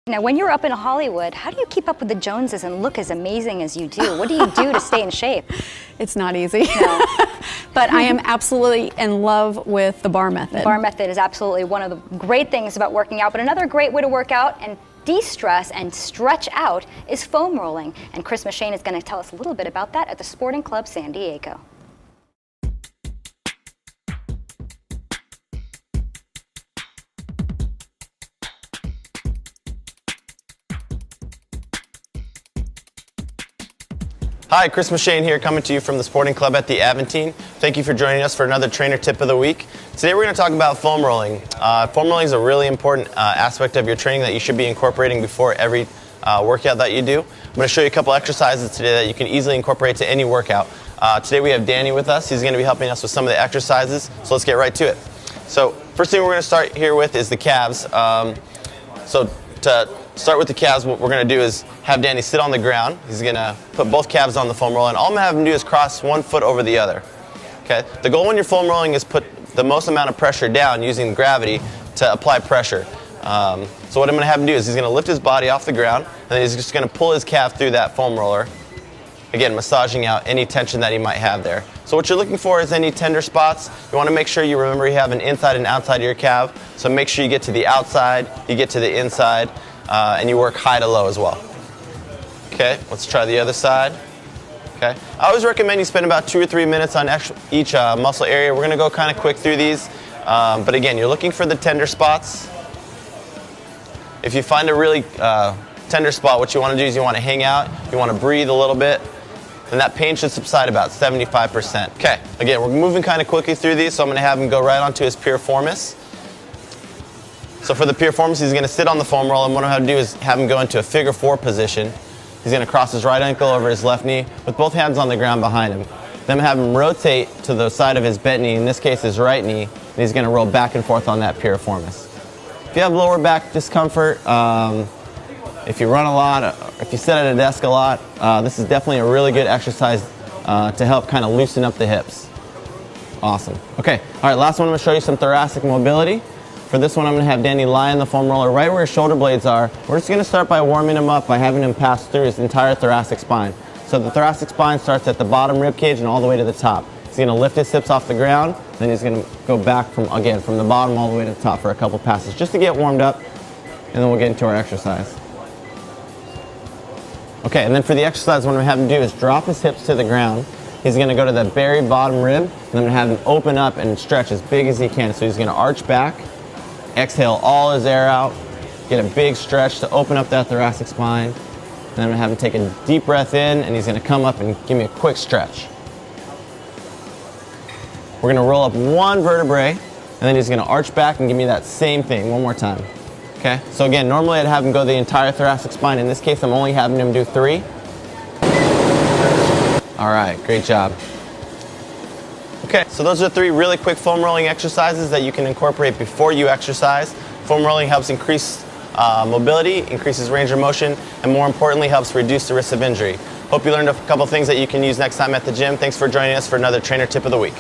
Now, when you're up in Hollywood, how do you keep up with the Joneses and look as amazing as you do? What do you do to stay in shape? It's not easy. No. But I am absolutely in love with the bar method. The bar method is absolutely one of the great things about working out, but another great way to work out and de-stress and stretch out is foam rolling. And Chris Machine is going to tell us a little bit about that at the Sporting Club San Diego. Hi, Chris Machine here, coming to you from the Sporting Club at the Aventine. Thank you for joining us for another trainer tip of the week. Today we're going to talk about foam rolling. Foam rolling is a really important aspect of your training that you should be incorporating before every workout that you do. I'm going to show you a couple exercises today that you can easily incorporate to any workout. Today we have Danny with us. He's going to be helping us with some of the exercises, so let's get right to it. So first thing we're going to start here with is the calves. So to start with the calves, what we're going to do is have Danny sit on the ground. He's going to put both calves on the foam roller, and all I'm going to have him do is cross one foot over the other. Okay? The goal when you're foam rolling is put the most amount of pressure down using gravity to apply pressure. So what I'm going to have him do is he's going to lift his body off the ground, and then he's just going to pull his calf through that foam roller, again massaging out any tension that he might have there. So what you're looking for is any tender spots. You want to make sure you remember you have an inside and outside of your calf, so make sure you get to the outside, you get to the inside, and you work high to low as well. Okay, let's try the other side. Okay, I always recommend you spend about 2 or 3 minutes on each muscle area. We're going to go kind of quick through these, but again, you're looking for the tender spots. If you find a really tender spot, what you want to do is you want to hang out, you want to breathe a little bit, and that pain should subside about 75%. Okay, again, we're moving kind of quickly through these, so I'm going to have him go right onto his piriformis. So for the piriformis, he's going to sit on the foam roll, and what I'm going to do is have him go into a figure 4 position. He's going to cross his right ankle over his left knee with both hands on the ground behind him. Then have him rotate to the side of his bent knee, in this case his right knee, and he's going to roll back and forth on that piriformis. If you have lower back discomfort, if you run a lot, if you sit at a desk a lot, this is definitely a really good exercise to help kind of loosen up the hips. Awesome. Okay, all right, last one I'm going to show you some thoracic mobility. For this one, I'm going to have Danny lie on the foam roller right where his shoulder blades are. We're just going to start by warming him up by having him pass through his entire thoracic spine. So the thoracic spine starts at the bottom rib cage and all the way to the top. He's going to lift his hips off the ground, then he's going to go back from the bottom all the way to the top for a couple passes just to get warmed up, and then we'll get into our exercise. Okay, and then for the exercise, what I'm going to have him do is drop his hips to the ground. He's going to go to the very bottom rib, and I'm going to have him open up and stretch as big as he can. So he's going to arch back, exhale all his air out, get a big stretch to open up that thoracic spine. Then I'm going to have him take a deep breath in, and he's going to come up and give me a quick stretch. We're going to roll up one vertebrae, and then he's going to arch back and give me that same thing one more time. Okay? So again, normally I'd have him go the entire thoracic spine. In this case, I'm only having him do 3. All right, great job. Okay, so those are 3 really quick foam rolling exercises that you can incorporate before you exercise. Foam rolling helps increase mobility, increases range of motion, and more importantly, helps reduce the risk of injury. Hope you learned a couple things that you can use next time at the gym. Thanks for joining us for another trainer tip of the week.